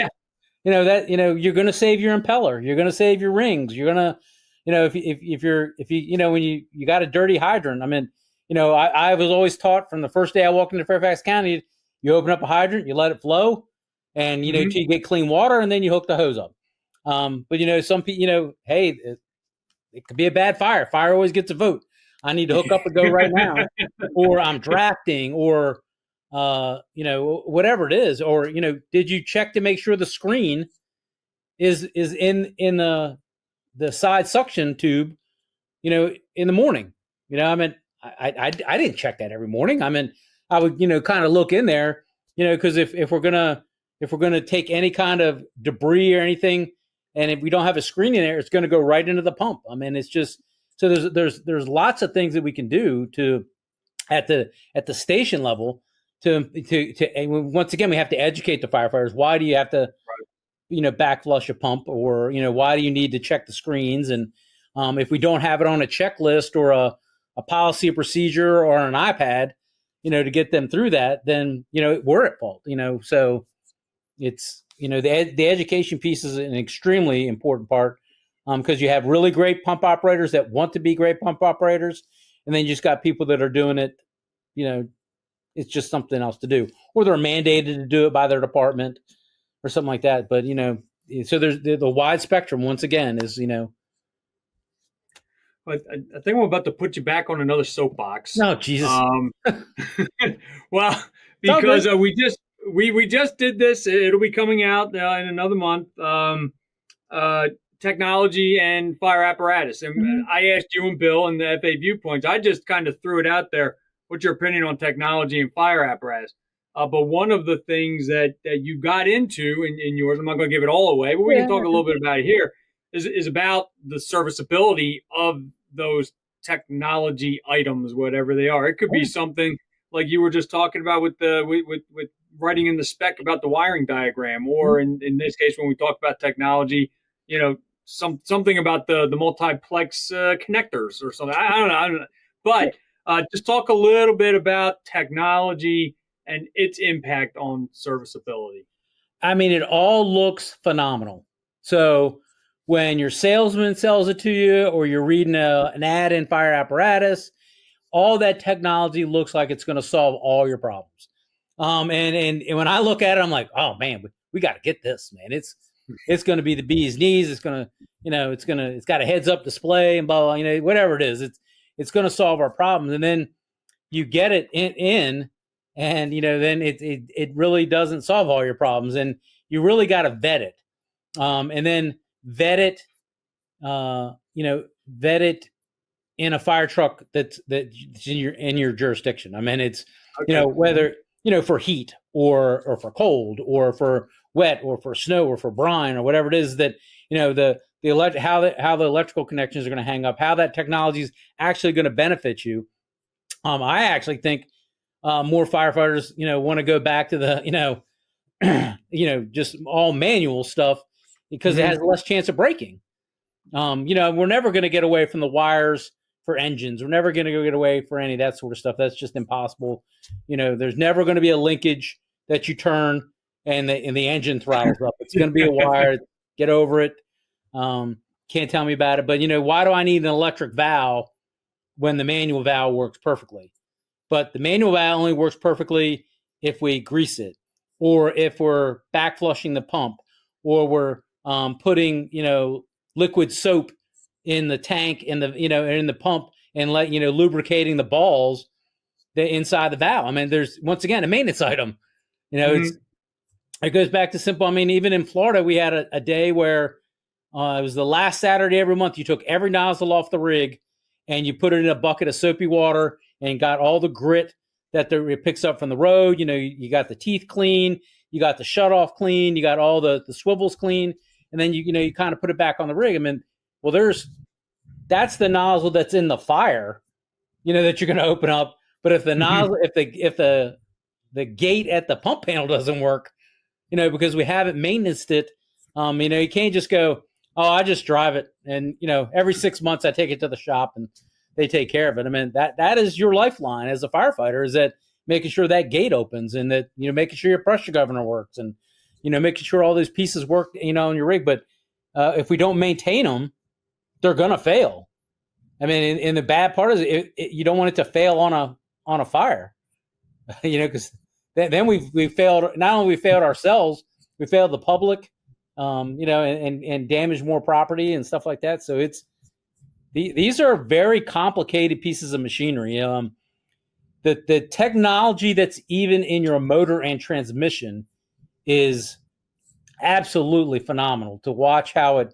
you're going to save your impeller. You're going to save your rings. You're going to, when you got a dirty hydrant. I mean, I was always taught from the first day I walked into Fairfax County, you open up a hydrant, you let it flow, and, you get clean water, and then you hook the hose up. But, some people, hey, it could be a bad fire. Fire always gets a vote. I need to hook up and go right now, or I'm drafting, or, whatever it is. Or, did you check to make sure the screen is in the side suction tube, in the morning? I mean, I didn't check that every morning. I mean, I would, kind of look in there, because if we're gonna take any kind of debris or anything, and if we don't have a screen in there, it's going to go right into the pump. I mean, it's just so there's lots of things that we can do to at the station level to and once again we have to educate the firefighters. Why do you have to back flush a pump, or why do you need to check the screens? And if we don't have it on a checklist or a policy, a procedure, or an iPad, to get them through that, then we're at fault. So it's the education piece is an extremely important part, because you have really great pump operators that want to be great pump operators, and then you just got people that are doing it. It's just something else to do, or they're mandated to do it by their department or something like that. But so there's the wide spectrum. Once again, is I think I'm about to put you back on another soapbox. No, Jesus. Well, because we just did this. It'll be coming out in another month. Technology and fire apparatus. And I asked you and Bill in the FA viewpoints. I just kind of threw it out there. What's your opinion on technology and fire apparatus? But one of the things that you got into in yours, I'm not going to give it all away, but we can talk a little bit about it here, is about the serviceability of those technology items, whatever they are. It could be something like you were just talking about with writing in the spec about the wiring diagram, or in this case, when we talk about technology, something about the multiplex connectors or something. I don't know. But just talk a little bit about technology and its impact on serviceability. I mean, it all looks phenomenal. So when your salesman sells it to you, or you're reading an ad in fire apparatus, all that technology looks like it's going to solve all your problems. And when I look at it, I'm like, oh man, we got to get this, man. It's going to be the bee's knees. It's going to, it's got a heads up display and blah, blah, whatever it is. It's going to solve our problems. And then you get it in and, then it really doesn't solve all your problems. And you really got to vet it. And then vet it in a fire truck that's in your jurisdiction. I mean, it's, whether, for heat or for cold or for wet or for snow or for brine or whatever it is that, how the electrical connections are going to hang up, how that technology is actually going to benefit you. I actually think more firefighters, want to go back to the, just all manual stuff, because it has less chance of breaking. We're never going to get away from the wires for engines. We're never going to get away for any of that sort of stuff. That's just impossible. There's never going to be a linkage that you turn and the engine throttles up. It's going to be a wire. Get over it. Can't tell me about it. But, why do I need an electric valve when the manual valve works perfectly? But the manual valve only works perfectly if we grease it, or if we're back flushing the pump, or we're putting, liquid soap in the tank in the pump and lubricating the balls inside the valve. I mean, there's once again a maintenance item. It goes back to simple. I mean, even in Florida, we had a day where it was the last Saturday every month. You took every nozzle off the rig and you put it in a bucket of soapy water and got all the grit that it picks up from the road. You got the teeth clean, you got the shutoff clean, you got all the swivels clean, and then you kind of put it back on the rig. I mean, well, that's the nozzle that's in the fire, that you're going to open up. But if the nozzle, if the gate at the pump panel doesn't work, because we haven't maintained it, you can't just go, oh, I just drive it, and every 6 months I take it to the shop and they take care of it. I mean, that is your lifeline as a firefighter, is that making sure that gate opens, and that making sure your pressure governor works, and making sure all those pieces work on your rig. But if we don't maintain them, they're gonna fail. I mean, and the bad part is you don't want it to fail on a fire, because then we failed. Not only we failed ourselves, we failed the public, and damaged more property and stuff like that. So these are very complicated pieces of machinery. The technology that's even in your motor and transmission is absolutely phenomenal to watch how it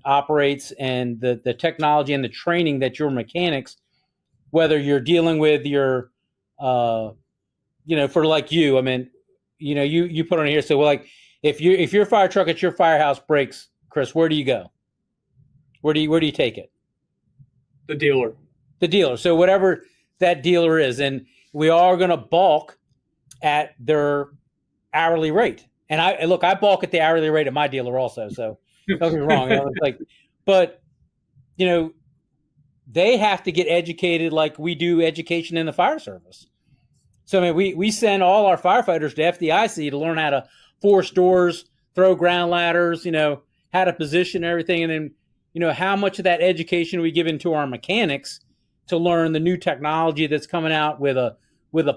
operates, and the technology and the training that your mechanics, whether you're dealing with your for like you, I mean, you put on here. So, well, like, if your fire truck at your firehouse breaks, Chris, where do you go? Where do you take it? The dealer. The dealer. So whatever that dealer is, and we are going to balk at their hourly rate. And I balk at the hourly rate of my dealer also. So don't get me wrong. It's like, but they have to get educated like we do education in the fire service. So I mean, we send all our firefighters to FDIC to learn how to force doors, throw ground ladders, how to position everything, and then how much of that education we give into our mechanics to learn the new technology that's coming out with a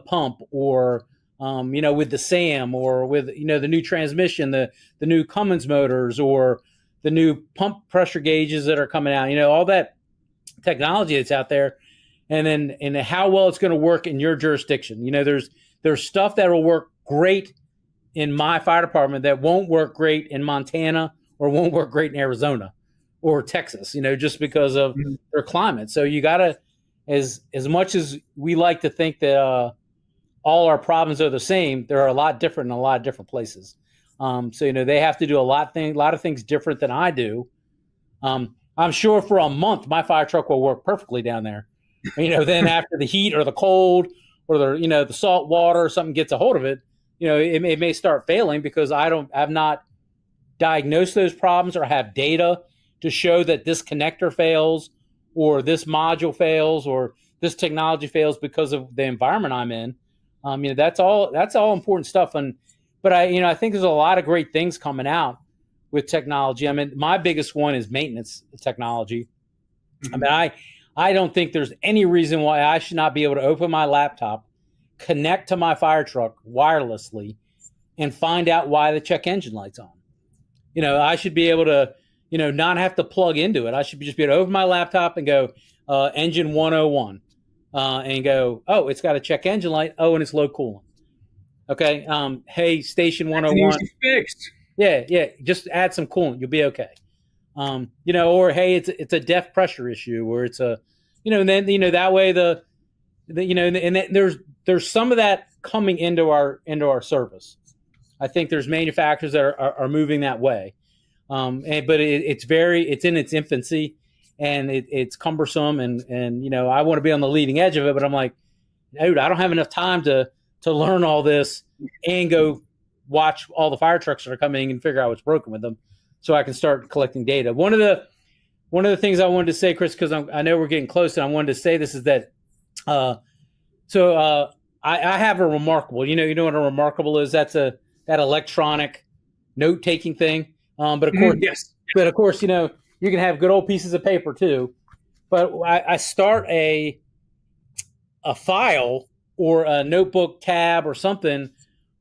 pump, or with the SAM, or with the new transmission, the new Cummins motors, or the new pump pressure gauges that are coming out, all that technology that's out there. And how well it's going to work in your jurisdiction. There's stuff that will work great in my fire department that won't work great in Montana, or won't work great in Arizona or Texas, just because of their climate. So you got to, as much as we like to think that all our problems are the same, they're a lot different in a lot of different places. So they have to do a lot of things different than I do. I'm sure for a month my fire truck will work perfectly down there. Then after the heat or the cold or the salt water or something gets a hold of it, it may start failing because I've not diagnosed those problems or have data to show that this connector fails, or this module fails, or this technology fails because of the environment I'm in. That's all important stuff. But I think there's a lot of great things coming out with technology. I mean, my biggest one is maintenance technology. I mean, I don't think there's any reason why I should not be able to open my laptop, connect to my fire truck wirelessly, and find out why the check engine light's on. I should be able to, not have to plug into it. I should just be able to open my laptop and go, engine 101, and go, oh, it's got a check engine light. Oh, and it's low coolant. Okay. Hey, station 101. Easy fixed. Yeah. Just add some coolant. You'll be okay. Or hey, it's a depth pressure issue, or it's a, and then that way and there's some of that coming into our service. I think there's manufacturers that are moving that way, but it's in its infancy, and it's cumbersome, and I want to be on the leading edge of it, but I'm like, dude, I don't have enough time to learn all this and go watch all the fire trucks that are coming and figure out what's broken with them, so I can start collecting data. One of the things I wanted to say, Chris, because I know we're getting close, and I wanted to say this is that, I have a Remarkable. You know what a Remarkable is? That's that electronic note taking thing. But of course, yes. But of course, you can have good old pieces of paper too. But I start a file or a notebook tab or something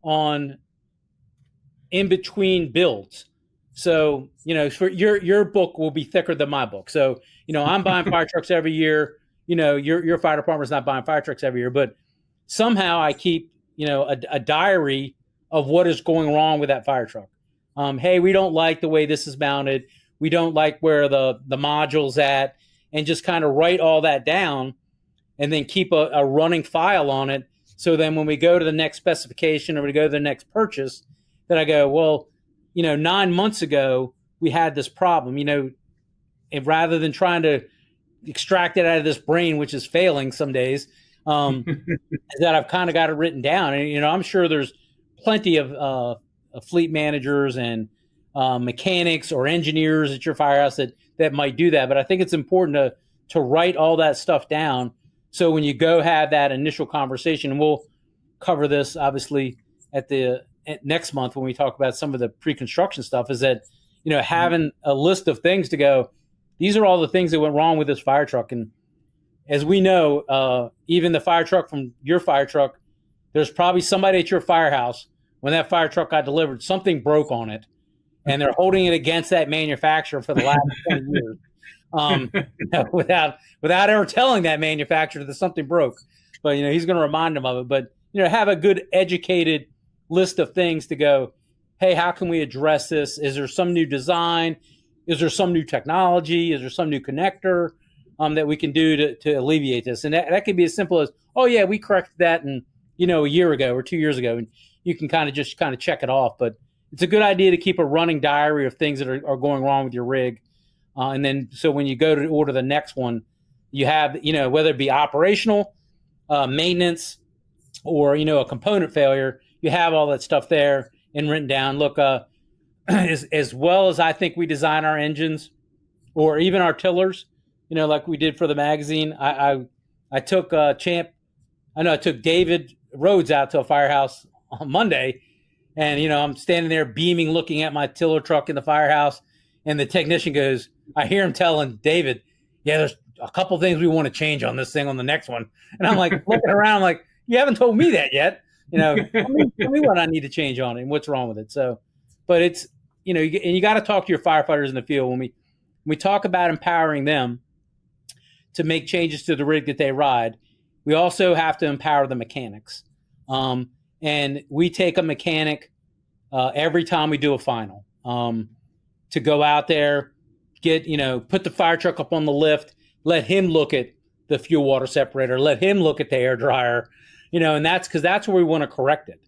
on in between builds. So, for your book will be thicker than my book. So, I'm buying fire trucks every year. Your fire department's not buying fire trucks every year, but somehow I keep, a diary of what is going wrong with that fire truck. Hey, we don't like the way this is mounted. We don't like where the module's at, and just kind of write all that down, and then keep a running file on it. So then when we go to the next specification, or we go to the next purchase, then I go, well, 9 months ago we had this problem, and rather than trying to extract it out of this brain, which is failing some days, that I've kind of got it written down. And, I'm sure there's plenty of fleet managers and mechanics or engineers at your firehouse that might do that. But I think it's important to write all that stuff down. So when you go have that initial conversation, and we'll cover this obviously at next month when we talk about some of the pre-construction stuff, is that, having a list of things to go, these are all the things that went wrong with this fire truck. And as we know, even the fire truck from your fire truck, there's probably somebody at your firehouse, when that fire truck got delivered, something broke on it, and they're holding it against that manufacturer for the last 20 years, without ever telling that manufacturer that something broke. But, he's going to remind them of it. But, have a good educated list of things to go, hey, how can we address this? Is there some new design? Is there some new technology? Is there some new connector that we can do to alleviate this? And that can be as simple as, oh, yeah, we corrected that, and a year ago or 2 years ago, and you can kind of check it off. But it's a good idea to keep a running diary of things that are going wrong with your rig. And then, so when you go to order the next one, you have, whether it be operational, maintenance, or, a component failure, you have all that stuff there and written down. Look, as well as I think we design our engines or even our tillers, like we did for the magazine, I took I took David Rhodes out to a firehouse on Monday, and, I'm standing there beaming, looking at my tiller truck in the firehouse, and the technician goes, I hear him telling David, yeah, there's a couple things we want to change on this thing on the next one. And I'm like looking around like, you haven't told me that yet. Tell me what I need to change on it and what's wrong with it. So, but it's, and you got to talk to your firefighters in the field. When we talk about empowering them to make changes to the rig that they ride, we also have to empower the mechanics. And we take a mechanic every time we do a final to go out there, put the fire truck up on the lift, let him look at the fuel water separator, let him look at the air dryer, and that's because that's where we want to correct it,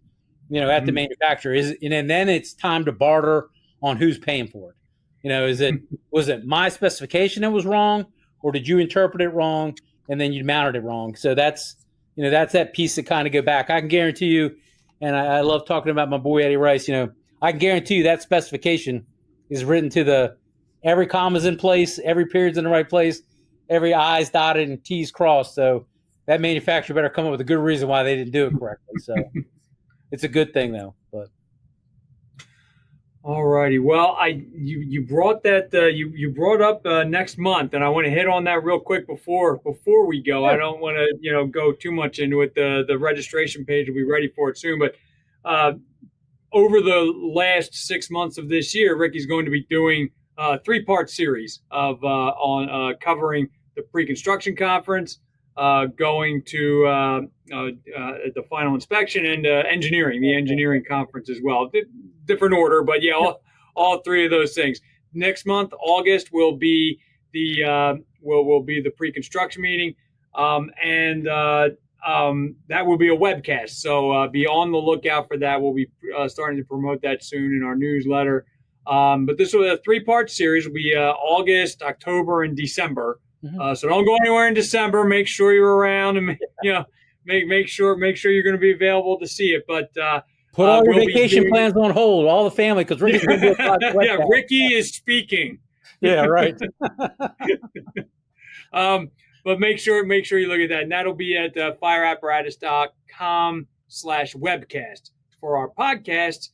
at the manufacturer and then it's time to barter on who's paying for it. Was it my specification that was wrong, or did you interpret it wrong and then you mounted it wrong? So that's that piece that kind of go back. I can guarantee you, and I love talking about my boy Eddie Rice, I can guarantee you that specification is written to every comma's in place, every period's in the right place, every I's dotted and T's crossed. So that manufacturer better come up with a good reason why they didn't do it correctly. So it's a good thing, though. But all righty. Well, you brought that you brought up next month, and I want to hit on that real quick before we go. Sure. I don't want to go too much into it. The registration page will be ready for it soon, but over the last 6 months of this year, Ricky's going to be doing a 3-part series of on covering the pre-construction conference, going to the final inspection, and the engineering conference as well. Different order, but yeah, all three of those things. Next month, August, will be the will be the pre-construction meeting, and that will be a webcast. So be on the lookout for that. We'll be starting to promote that soon in our newsletter. But this will be a 3-part series. Will be August, October, and December. Mm-hmm. So don't go anywhere in December. Make sure you're around, and make sure you're going to be available to see it. But put all your vacation plans on hold, all the family, because Ricky's going to do a yeah, Ricky is speaking. Yeah, right. But make sure you look at that, and that'll be at fireapparatus.com/webcast. For our podcasts,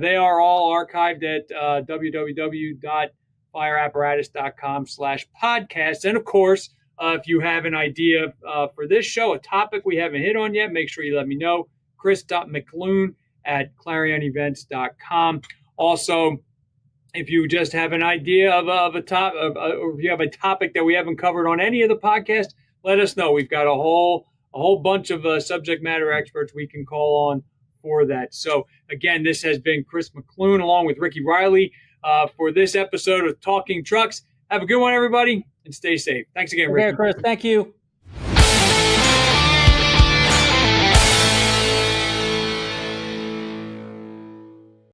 they are all archived at www.fireapparatus.com/podcasts. And of course, if you have an idea for this show, a topic we haven't hit on yet, make sure you let me know. Chris.mcloone@clarionevents.com. Also, if you just have an idea of a topic, or if you have a topic that we haven't covered on any of the podcasts, let us know. We've got a whole bunch of subject matter experts we can call on for that. So again, this has been Chris McClune along with Ricky Riley for this episode of Talking Trucks. Have a good one, everybody, and stay safe. Thanks again, Ricky. Okay, Chris. Thank you.